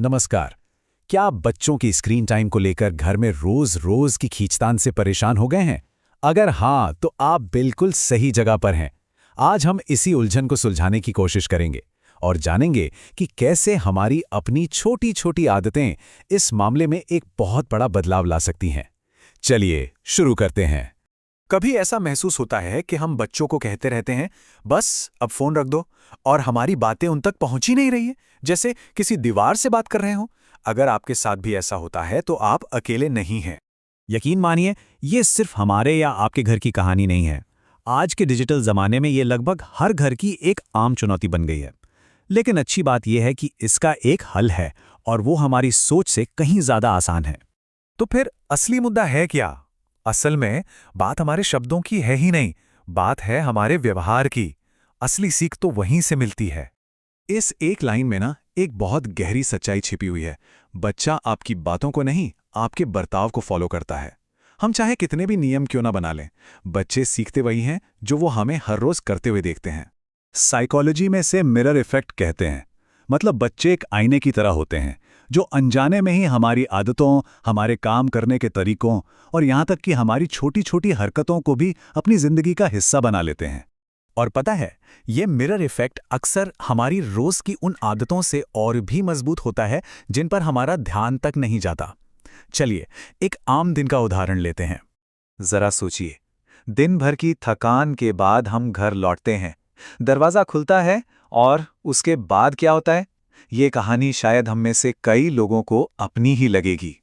नमस्कार। क्या आप बच्चों की स्क्रीन टाइम को लेकर घर में रोज की खींचतान से परेशान हो गए हैं? अगर हाँ, तो आप बिल्कुल सही जगह पर हैं। आज हम इसी उलझन को सुलझाने की कोशिश करेंगे और जानेंगे कि कैसे हमारी अपनी छोटी-छोटी आदतें इस मामले में एक बहुत बड़ा बदलाव ला सकती हैं। चलिए, शुरू करते हैं। कभी ऐसा महसूस होता है कि हम बच्चों को कहते रहते हैं, बस अब फोन रख दो, और हमारी बातें उन तक पहुंच ही नहीं रही है, जैसे किसी दीवार से बात कर रहे हो। अगर आपके साथ भी ऐसा होता है तो आप अकेले नहीं हैं। यकीन मानिए, ये सिर्फ हमारे या आपके घर की कहानी नहीं है। आज के डिजिटल ज़माने में ये लगभग हर घर की एक आम चुनौती बन गई है। लेकिन अच्छी बात यह है कि इसका एक हल है, और वो हमारी सोच से कहीं ज़्यादा आसान है। तो फिर असली मुद्दा है क्या? असल में बात हमारे शब्दों की है ही नहीं, बात है हमारे व्यवहार की। असली सीख तो वहीं से मिलती है। इस एक लाइन में ना एक बहुत गहरी सच्चाई छिपी हुई है। बच्चा आपकी बातों को नहीं, आपके बर्ताव को फॉलो करता है। हम चाहे कितने भी नियम क्यों ना बना लें, बच्चे सीखते वही हैं जो वो हमें हर रोज करते हुए देखते हैं। साइकोलॉजी में से मिरर इफेक्ट कहते हैं। मतलब बच्चे एक आईने की तरह होते हैं जो अनजाने में ही हमारी आदतों, हमारे काम करने के तरीकों और यहाँ तक कि हमारी छोटी छोटी हरकतों को भी अपनी जिंदगी का हिस्सा बना लेते हैं। और पता है, ये मिरर इफेक्ट अक्सर हमारी रोज की उन आदतों से और भी मजबूत होता है जिन पर हमारा ध्यान तक नहीं जाता। चलिए, एक आम दिन का उदाहरण लेते हैं। जरा सोचिए, दिन भर की थकान के बाद हम घर लौटते हैं, दरवाजा खुलता है और उसके बाद क्या होता है? ये कहानी शायद हम में से कई लोगों को अपनी ही लगेगी।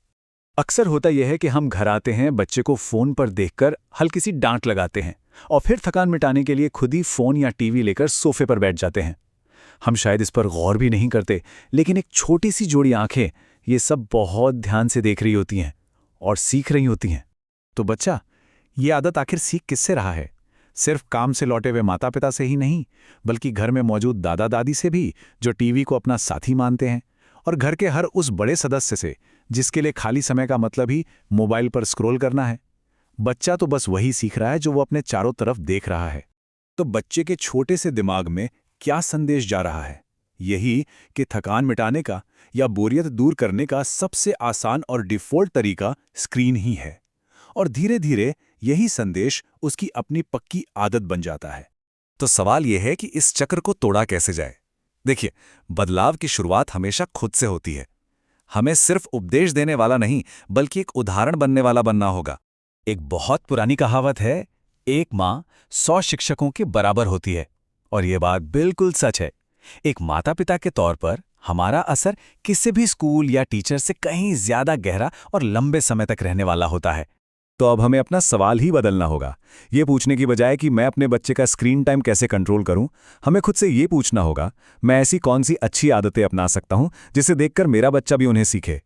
अक्सर होता यह है कि हम घर आते हैं, बच्चे को फ़ोन पर देखकर हल्की सी डांट लगाते हैं और फिर थकान मिटाने के लिए खुद ही फ़ोन या टीवी लेकर सोफे पर बैठ जाते हैं। हम शायद इस पर गौर भी नहीं करते, लेकिन एक छोटी सी जोड़ी आंखें ये सब बहुत ध्यान से देख रही होती हैं और सीख रही होती हैं। तो बच्चा, ये आदत आखिर सीख किससे रहा है? सिर्फ काम से लौटे हुए माता पिता से ही नहीं, बल्कि घर में मौजूद दादा दादी से भी, जो टीवी को अपना साथी मानते हैं, और घर के हर उस बड़े सदस्य से जिसके लिए खाली समय का मतलब ही मोबाइल पर स्क्रॉल करना है। बच्चा तो बस वही सीख रहा है जो वो अपने चारों तरफ देख रहा है। तो बच्चे के छोटे से दिमाग में क्या संदेश जा रहा है? यही कि थकान मिटाने का या बोरियत दूर करने का सबसे आसान और डिफ़ॉल्ट तरीका स्क्रीन ही है। और धीरे धीरे यही संदेश उसकी अपनी पक्की आदत बन जाता है। तो सवाल यह है कि इस चक्र को तोड़ा कैसे जाए? देखिए, बदलाव की शुरुआत हमेशा खुद से होती है। हमें सिर्फ उपदेश देने वाला नहीं, बल्कि एक उदाहरण बनने वाला बनना होगा। एक बहुत पुरानी कहावत है, एक माँ 100 शिक्षकों के बराबर होती है, और ये बात बिल्कुल सच है। एक माता पिता के तौर पर हमारा असर किसी भी स्कूल या टीचर से कहीं ज्यादा गहरा और लंबे समय तक रहने वाला होता है। तो अब हमें अपना सवाल ही बदलना होगा। ये पूछने की बजाय कि मैं अपने बच्चे का स्क्रीन टाइम कैसे कंट्रोल करूं, हमें खुद से ये पूछना होगा, मैं ऐसी कौन सी अच्छी आदतें अपना सकता हूं जिसे देखकर मेरा बच्चा भी उन्हें सीखे।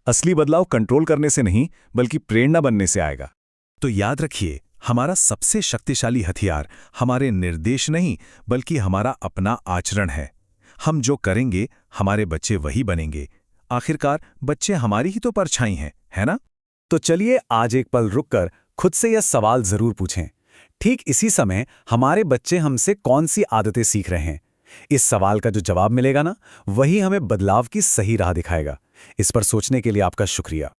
असली बदलाव कंट्रोल करने से नहीं, बल्कि प्रेरणा बनने से आएगा। तो याद रखिए, हमारा सबसे शक्तिशाली हथियार हमारे निर्देश नहीं, बल्कि हमारा अपना आचरण है। हम जो करेंगे, हमारे बच्चे वही बनेंगे। आखिरकार बच्चे हमारी ही तो परछाई हैं, है ना? तो चलिए आज एक पल रुककर खुद से यह सवाल जरूर पूछें, ठीक इसी समय हमारे बच्चे हमसे कौन सी आदतें सीख रहे हैं? इस सवाल का जो जवाब मिलेगा ना, वही हमें बदलाव की सही राह दिखाएगा। इस पर सोचने के लिए आपका शुक्रिया।